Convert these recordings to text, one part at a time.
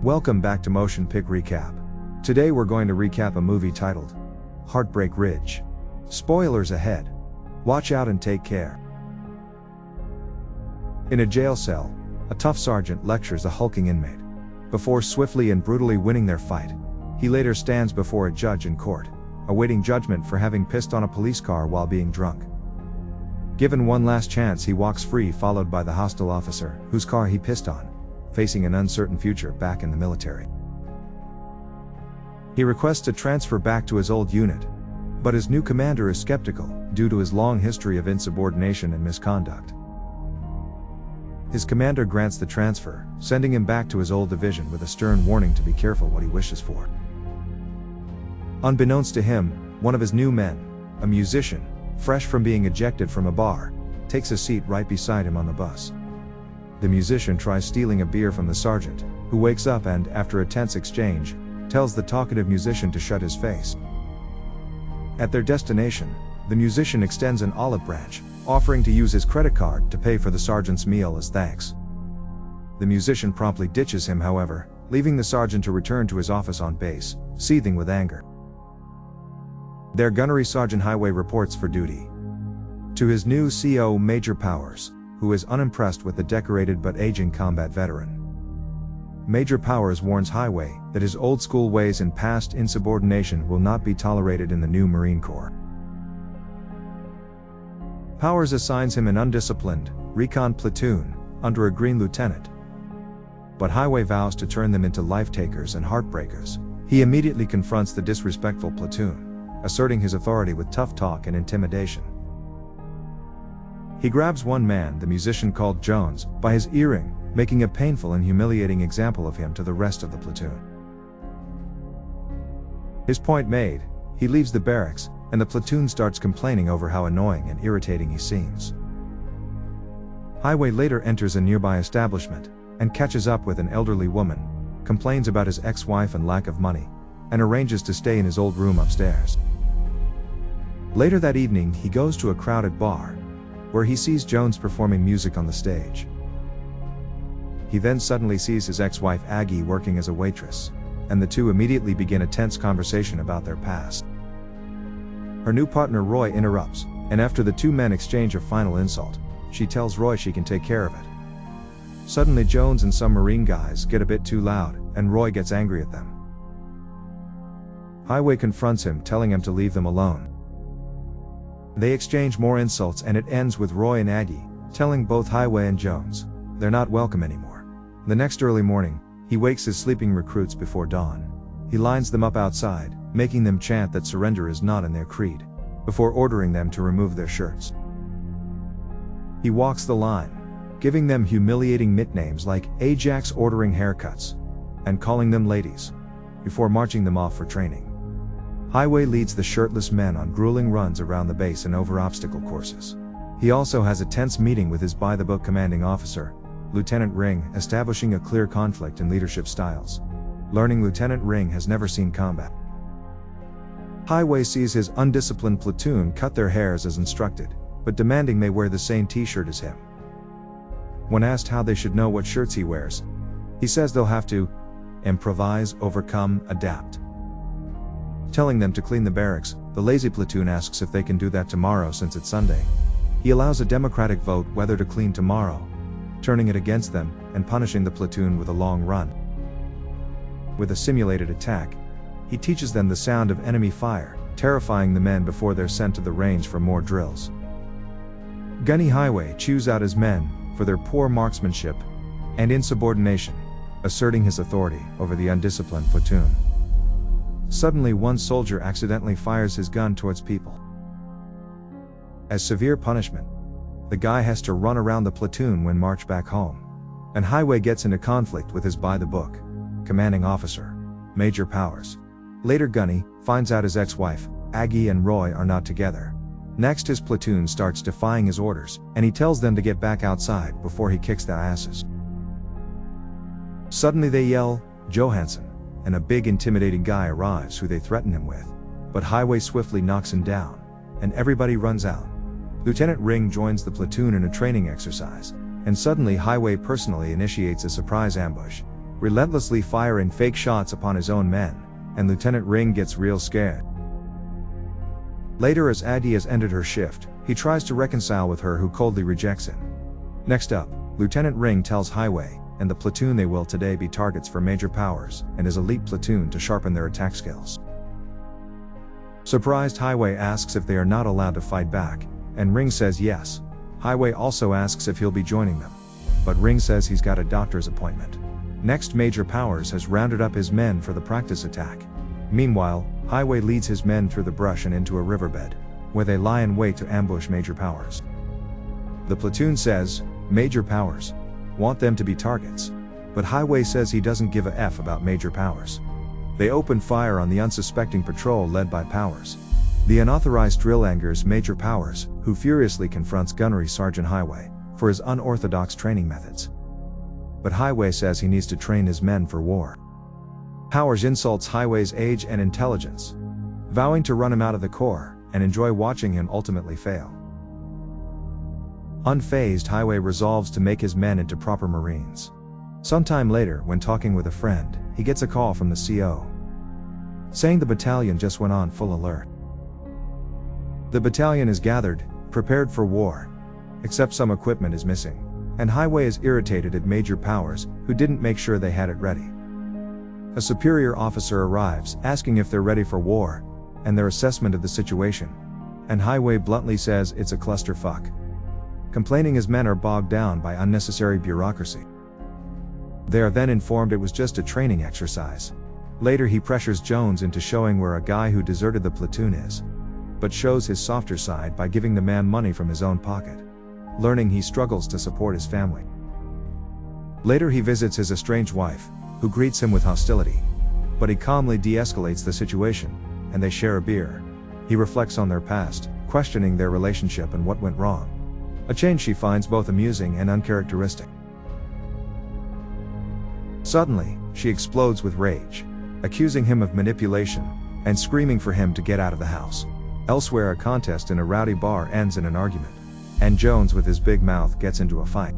Welcome back to MotionPic Recap. Today we're going to recap a movie titled Heartbreak Ridge. Spoilers ahead. Watch out and take care. In a jail cell, a tough sergeant lectures a hulking inmate. Before swiftly and brutally winning their fight, he later stands before a judge in court, awaiting judgment for having pissed on a police car while being drunk. Given one last chance, he walks free, followed by the hostile officer whose car he pissed on, facing an uncertain future back in the military. He requests to transfer back to his old unit, but his new commander is skeptical due to his long history of insubordination and misconduct. His commander grants the transfer, sending him back to his old division with a stern warning to be careful what he wishes for. Unbeknownst to him, one of his new men, a musician, fresh from being ejected from a bar, takes a seat right beside him on the bus. The musician tries stealing a beer from the sergeant, who wakes up and, after a tense exchange, tells the talkative musician to shut his face. At their destination, the musician extends an olive branch, offering to use his credit card to pay for the sergeant's meal as thanks. The musician promptly ditches him, however, leaving the sergeant to return to his office on base, seething with anger. Their gunnery Sergeant Highway reports for duty to his new CO, Major Powers, who is unimpressed with the decorated but aging combat veteran. Major Powers warns Highway that his old-school ways and past insubordination will not be tolerated in the new Marine Corps. Powers assigns him an undisciplined recon platoon under a green lieutenant, but Highway vows to turn them into life-takers and heartbreakers. He immediately confronts the disrespectful platoon, asserting his authority with tough talk and intimidation. He grabs one man, the musician called Jones, by his earring, making a painful and humiliating example of him to the rest of the platoon. His point made, he leaves the barracks, and the platoon starts complaining over how annoying and irritating he seems. Highway later enters a nearby establishment, and catches up with an elderly woman, complains about his ex-wife and lack of money, and arranges to stay in his old room upstairs. Later that evening, he goes to a crowded bar, where he sees Jones performing music on the stage. He then suddenly sees his ex-wife Aggie working as a waitress, and the two immediately begin a tense conversation about their past. Her new partner Roy interrupts, and after the two men exchange a final insult, she tells Roy she can take care of it. Suddenly Jones and some Marine guys get a bit too loud, and Roy gets angry at them. Highway confronts him, telling him to leave them alone. They exchange more insults, and it ends with Roy and Aggie telling both Highway and Jones they're not welcome anymore. The next early morning, he wakes his sleeping recruits before dawn. He lines them up outside, making them chant that surrender is not in their creed, before ordering them to remove their shirts. He walks the line, giving them humiliating nicknames like Ajax, ordering haircuts, and calling them ladies, before marching them off for training. Highway leads the shirtless men on grueling runs around the base and over obstacle courses. He also has a tense meeting with his by-the-book commanding officer, Lieutenant Ring, establishing a clear conflict in leadership styles. Learning Lieutenant Ring has never seen combat. Highway sees his undisciplined platoon cut their hairs as instructed, but demanding they wear the same t-shirt as him. When asked how they should know what shirts he wears, he says they'll have to improvise, overcome, adapt. Telling them to clean the barracks, the lazy platoon asks if they can do that tomorrow since it's Sunday. He allows a democratic vote whether to clean tomorrow, turning it against them and punishing the platoon with a long run. With a simulated attack, he teaches them the sound of enemy fire, terrifying the men before they're sent to the range for more drills. Gunny Highway chews out his men for their poor marksmanship and insubordination, asserting his authority over the undisciplined platoon. Suddenly one soldier accidentally fires his gun towards people. As severe punishment, the guy has to run around the platoon when marched back home, and Highway gets into conflict with his by-the-book commanding officer, Major Powers. Later Gunny finds out his ex-wife, Aggie, and Roy are not together. Next his platoon starts defying his orders, and he tells them to get back outside before he kicks their asses. Suddenly they yell, "Johansson!" and a big intimidating guy arrives who they threaten him with, but Highway swiftly knocks him down, and everybody runs out. Lieutenant Ring joins the platoon in a training exercise, and suddenly Highway personally initiates a surprise ambush, relentlessly firing fake shots upon his own men, and Lieutenant Ring gets real scared. Later, as Aggie has ended her shift, he tries to reconcile with her, who coldly rejects him. Next up, Lieutenant Ring tells Highway and the platoon they will today be targets for Major Powers and his elite platoon to sharpen their attack skills. Surprised, Highway asks if they are not allowed to fight back, and Ring says yes. Highway also asks if he'll be joining them, but Ring says he's got a doctor's appointment. Next, Major Powers has rounded up his men for the practice attack. Meanwhile, Highway leads his men through the brush and into a riverbed, where they lie in wait to ambush Major Powers. The platoon says, Major Powers, want them to be targets, but Highway says he doesn't give a F about Major Powers. They open fire on the unsuspecting patrol led by Powers. The unauthorized drill angers Major Powers, who furiously confronts Gunnery Sergeant Highway for his unorthodox training methods. But Highway says he needs to train his men for war. Powers insults Highway's age and intelligence, vowing to run him out of the Corps, and enjoy watching him ultimately fail. Unfazed, Highway resolves to make his men into proper Marines. Sometime later, when talking with a friend, he gets a call from the CO, saying the battalion just went on full alert. The battalion is gathered, prepared for war, except some equipment is missing, and Highway is irritated at Major Powers, who didn't make sure they had it ready. A superior officer arrives, asking if they're ready for war, and their assessment of the situation, and Highway bluntly says it's a clusterfuck, complaining his men are bogged down by unnecessary bureaucracy. They are then informed it was just a training exercise. Later, he pressures Jones into showing where a guy who deserted the platoon is, but shows his softer side by giving the man money from his own pocket, learning he struggles to support his family. Later, he visits his estranged wife, who greets him with hostility, but he calmly de-escalates the situation, and they share a beer. He reflects on their past, questioning their relationship and what went wrong, a change she finds both amusing and uncharacteristic. Suddenly, she explodes with rage, accusing him of manipulation, and screaming for him to get out of the house. Elsewhere, a contest in a rowdy bar ends in an argument, and Jones with his big mouth gets into a fight.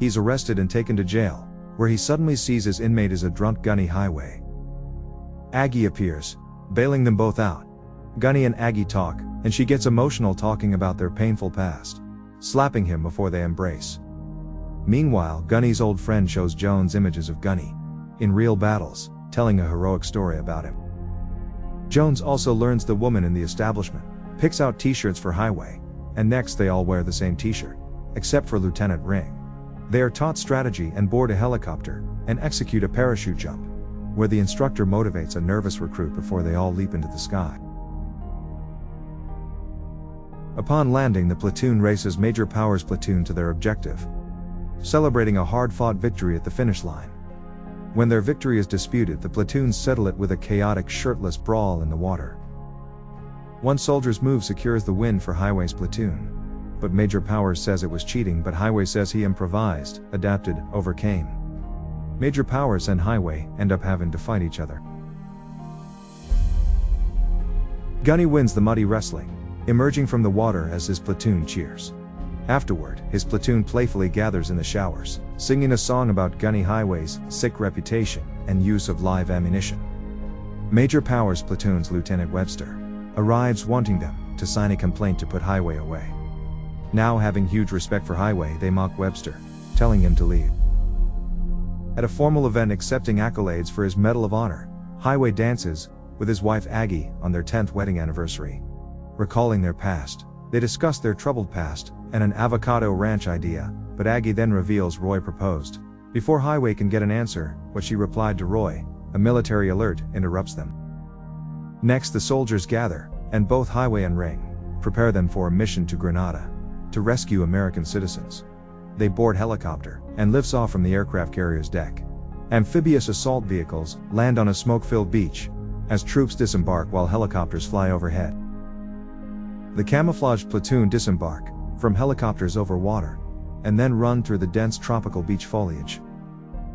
He's arrested and taken to jail, where he suddenly sees his inmate is a drunk Gunny Highway. Aggie appears, bailing them both out. Gunny and Aggie talk, and she gets emotional talking about their painful past, slapping him before they embrace. Meanwhile, Gunny's old friend shows Jones images of Gunny in real battles, telling a heroic story about him. Jones also learns the woman in the establishment picks out t-shirts for Highway, and next they all wear the same t-shirt, except for Lieutenant Ring. They are taught strategy and board a helicopter and execute a parachute jump, where the instructor motivates a nervous recruit before they all leap into the sky. Upon landing, the platoon races Major Powers' platoon to their objective, celebrating a hard-fought victory at the finish line. When their victory is disputed, the platoons settle it with a chaotic shirtless brawl in the water. One soldier's move secures the win for Highway's platoon, but Major Powers says it was cheating, but Highway says he improvised, adapted, overcame. Major Powers and Highway end up having to fight each other. Gunny wins the muddy wrestling, emerging from the water as his platoon cheers. Afterward, his platoon playfully gathers in the showers, singing a song about Gunny Highway's sick reputation and use of live ammunition. Major Powers' platoon's Lieutenant Webster arrives, wanting them to sign a complaint to put Highway away. Now, having huge respect for Highway, they mock Webster, telling him to leave. At a formal event accepting accolades for his Medal of Honor, Highway dances with his wife Aggie on their 10th wedding anniversary. Recalling their past, they discuss their troubled past and an avocado ranch idea, but Aggie then reveals Roy proposed. Before Highway can get an answer, what she replied to Roy, a military alert, interrupts them. Next, the soldiers gather, and both Highway and Ring prepare them for a mission to Grenada to rescue American citizens. They board helicopter and lifts off from the aircraft carrier's deck. Amphibious assault vehicles land on a smoke-filled beach as troops disembark while helicopters fly overhead. The camouflaged platoon disembark from helicopters over water, and then run through the dense tropical beach foliage.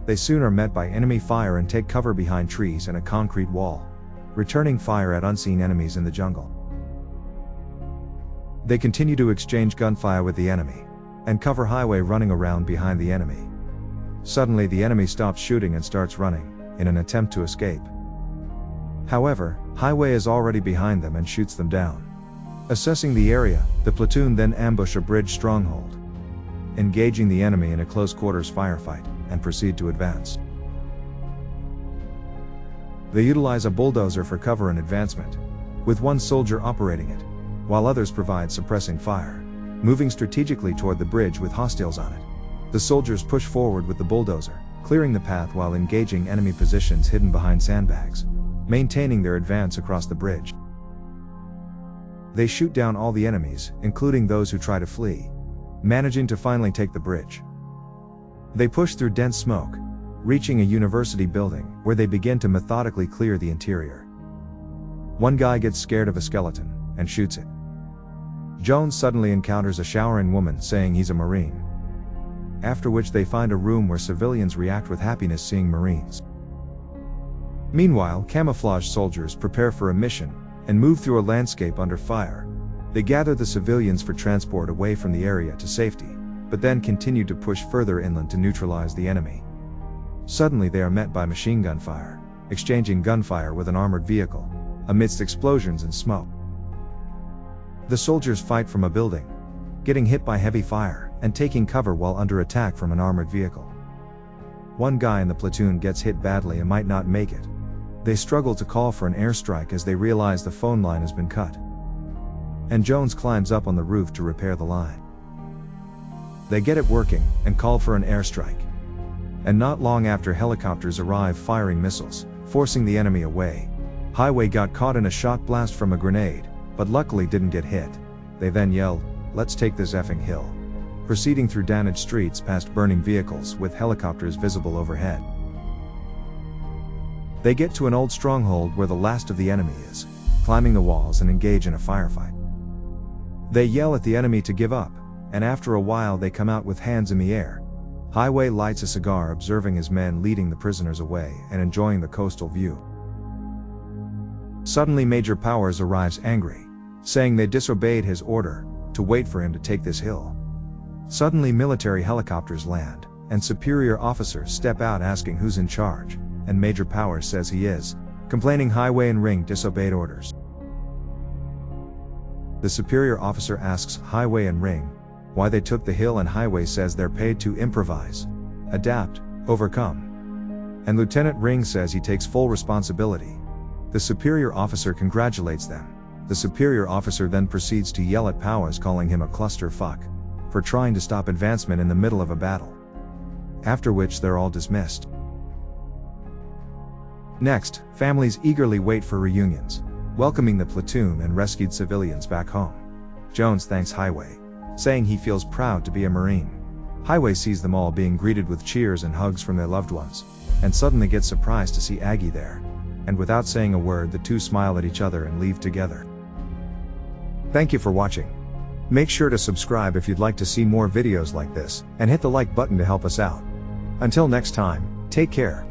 They soon are met by enemy fire and take cover behind trees and a concrete wall, returning fire at unseen enemies in the jungle. They continue to exchange gunfire with the enemy, and cover Highway running around behind the enemy. Suddenly the enemy stops shooting and starts running, in an attempt to escape. However, Highway is already behind them and shoots them down. Assessing the area, the platoon then ambush a bridge stronghold, engaging the enemy in a close-quarters firefight, and proceed to advance. They utilize a bulldozer for cover and advancement, with one soldier operating it, while others provide suppressing fire, moving strategically toward the bridge with hostiles on it. The soldiers push forward with the bulldozer, clearing the path while engaging enemy positions hidden behind sandbags, maintaining their advance across the bridge. They shoot down all the enemies, including those who try to flee, managing to finally take the bridge. They push through dense smoke, reaching a university building, where they begin to methodically clear the interior. One guy gets scared of a skeleton, and shoots it. Jones suddenly encounters a showering woman saying he's a Marine, after which they find a room where civilians react with happiness seeing Marines. Meanwhile, camouflaged soldiers prepare for a mission, and move through a landscape under fire. They gather the civilians for transport away from the area to safety, but then continue to push further inland to neutralize the enemy. Suddenly they are met by machine gun fire, exchanging gunfire with an armored vehicle, amidst explosions and smoke. The soldiers fight from a building, getting hit by heavy fire, and taking cover while under attack from an armored vehicle. One guy in the platoon gets hit badly and might not make it. They struggle to call for an airstrike as they realize the phone line has been cut, and Jones climbs up on the roof to repair the line. They get it working, and call for an airstrike. And not long after, helicopters arrive firing missiles, forcing the enemy away. Highway got caught in a shot blast from a grenade, but luckily didn't get hit. They then yelled, "Let's take this effing hill," proceeding through damaged streets past burning vehicles with helicopters visible overhead. They get to an old stronghold where the last of the enemy is, climbing the walls and engage in a firefight. They yell at the enemy to give up, and after a while they come out with hands in the air. Highway lights a cigar, observing his men leading the prisoners away and enjoying the coastal view. Suddenly Major Powers arrives angry, saying they disobeyed his order to wait for him to take this hill. Suddenly military helicopters land, and superior officers step out asking who's in charge, and Major Powers says he is, complaining Highway and Ring disobeyed orders. The superior officer asks Highway and Ring why they took the hill, and Highway says they're paid to improvise, adapt, overcome. And Lieutenant Ring says he takes full responsibility. The superior officer congratulates them. The superior officer then proceeds to yell at Powers, calling him a clusterfuck for trying to stop advancement in the middle of a battle. After which they're all dismissed. Next, families eagerly wait for reunions, welcoming the platoon and rescued civilians back home. Jones thanks Highway, saying he feels proud to be a Marine. Highway sees them all being greeted with cheers and hugs from their loved ones, and suddenly gets surprised to see Aggie there, and without saying a word the two smile at each other and leave together. Thank you for watching. Make sure to subscribe if you'd like to see more videos like this, and hit the like button to help us out. Until next time, take care.